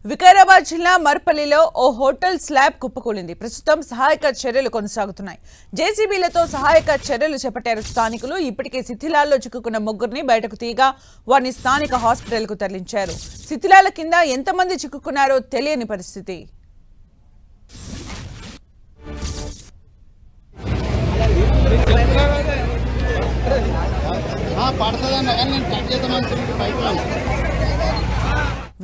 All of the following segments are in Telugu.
వికారాబాద్ జిల్లా మర్పల్లిలో ఓ హోటల్ స్లాబ్ కుప్పకూలింది. ప్రస్తుతం సహాయక చర్యలు కొనసాగుతున్నాయి. జేసీబీలతో సహాయక చర్యలు చేపట్టారు స్థానికులు. ఇప్పటికే శిథిలాల్లో చిక్కుకున్న ముగ్గురిని బయటకు తీయగా వారిని స్థానిక హాస్పిటల్కు తరలించారు. శిథిలాల కింద ఎంతమంది చిక్కుకున్నారో తెలియని పరిస్థితి.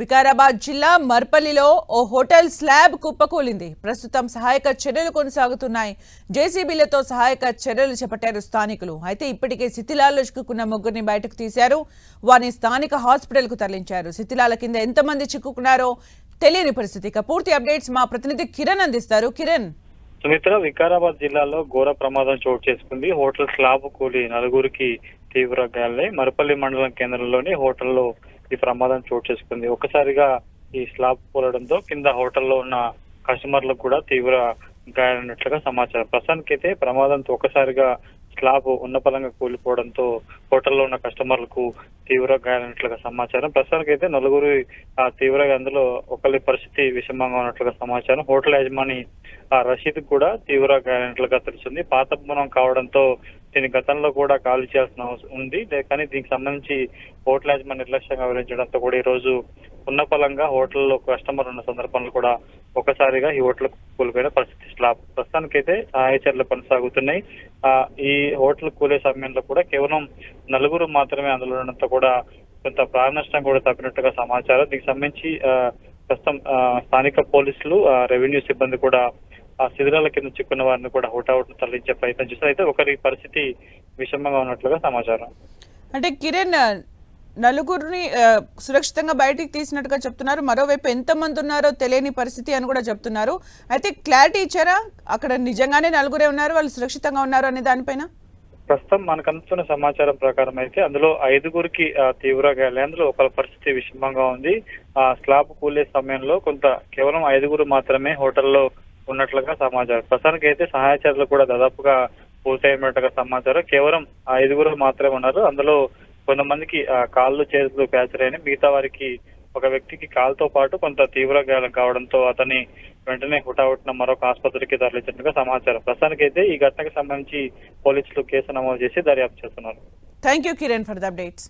వికారాబాద్ జిల్లా మర్పల్లిలో ఓ హోటల్ స్లాబ్ కుప్పకూలింది. ప్రస్తుతం సహాయక చర్యలు కొనసాగుతున్నాయి. జేసీబీలతో సహాయక చర్యలు చేపట్టారు స్థానికులు. అయితే ఇప్పటికే శిథిలాల్లో చిక్కుకున్న ముగ్గురిని బయటకు తీశారు. వారిని స్థానిక హాస్పిటల్కు తరలించారు. శిథిలాల కింద ఎంతమంది చిక్కుకున్నారో తెలియని పరిస్థితి. ఇక పూర్తి అప్డేట్స్ మా ప్రతినిధి కిరణ్ అందిస్తారు. కిరణ్. సుమిత్ర, వికారాబాద్ జిల్లాలో ఘోర ప్రమాదం చోటు చేసుకుంది. హోటల్ స్లాబ్ కూలి నలుగురికి తీవ్ర గాయాలై మరపల్లి మండలం కేంద్రంలోని హోటల్లో ఈ ప్రమాదం చోటు చేసుకుంది. ఒక్కసారిగా ఈ స్లాబ్ కూలడంతో కింద హోటల్లో ఉన్న కస్టమర్లకు కూడా తీవ్ర గాయాలైనట్లుగా సమాచారం. ప్రస్తుతానికైతే ప్రమాదంతో ఒక్కసారిగా స్లాబ్ ఉన్నపలంగా కూలిపోవడంతో హోటల్లో ఉన్న కస్టమర్లకు తీవ్ర గాయాలైనట్లుగా సమాచారం. ప్రస్తుతానికైతే నలుగురు తీవ్రంగా అందులో ఒకరి పరిస్థితి విషమంగా ఉన్నట్లుగా సమాచారం. హోటల్ యజమాని రషీద్ కూడా తీవ్ర గాయాలైనట్లుగా తెలుస్తుంది. పాత భవనం కావడంతో దీని గతంలో కూడా ఖాళీ చేయాల్సిన అవసరం ఉంది. కానీ దీనికి సంబంధించి హోటల్ యజమాని నిర్లక్ష్యంగా వివరించడంతో కూడా ఈ రోజు ఉన్నపలంగా హోటల్లో కస్టమర్ ఉన్న సందర్భంలో కూడా ఒకసారిగా ఈ హోటల్ కూలిపోయిన పరిస్థితి. స్లాబ్ ప్రస్తుతానికైతే సహాయ చర్యలు కొనసాగుతున్నాయి. ఈ హోటల్ కూలే సమయంలో కూడా కేవలం నలుగురు మాత్రమే అందులో ఉండడంతో కూడా కొంత ప్రాణ నష్టం కూడా తప్పినట్టుగా సమాచారం. దీనికి సంబంధించి ప్రస్తుతం స్థానిక పోలీసులు రెవెన్యూ సిబ్బంది కూడా శిథిలాల కింద చిక్కున్న వారిని కూడా హుటాహుటిన తరలించే ప్రయత్నం చేస్తారు. అయితే ఒకరి పరిస్థితి విషమంగా ఉన్నట్లుగా సమాచారం. అంటే కిరణ్, నలుగురిని సురక్షితంగా బయటికి తీసినట్టుగా చెప్తున్నారు. మరోవైపు ఎంతమంది ఉన్నారో తెలియని పరిస్థితి అని కూడా చెప్తున్నారు. అయితే క్లారిటీ ఇచ్చారా అక్కడ నిజంగానే నలుగురే ఉన్నారు, వాళ్ళు సురక్షితంగా ఉన్నారు అనే దానిపైన? ప్రస్తుతం మనకు అందుతున్న సమాచారం ప్రకారం అయితే అందులో 5గురికి తీవ్ర గాయాలు. అందులో ఒకరి పరిస్థితి విషమంగా ఉంది. స్లాబ్ కూలే సమయంలో కేవలం 5గురు మాత్రమే హోటల్లో ఉన్నట్లుగా సమాచారం. ప్రస్తుతానికి అయితే సహాయ చర్యలు కూడా దాదాపుగా పూర్తయినట్టుగా సమాచారం. కేవలం 5గురు మాత్రమే ఉన్నారు. అందులో కొంతమందికి కాళ్ళు చేతులు ఫ్రాక్చర్ అయిన, మిగతా వారికి ఒక వ్యక్తికి కాలుతో పాటు కొంత తీవ్ర గాయాలు కావడంతో అతన్ని వెంటనే హుటాహుటిన మరొక ఆసుపత్రికి తరలించినట్టుగా సమాచారం. ప్రస్తుతానికైతే ఈ ఘటనకు సంబంధించి పోలీసులు కేసు నమోదు చేసి దర్యాప్తు చేస్తున్నారు. Thank you Kiran for the updates.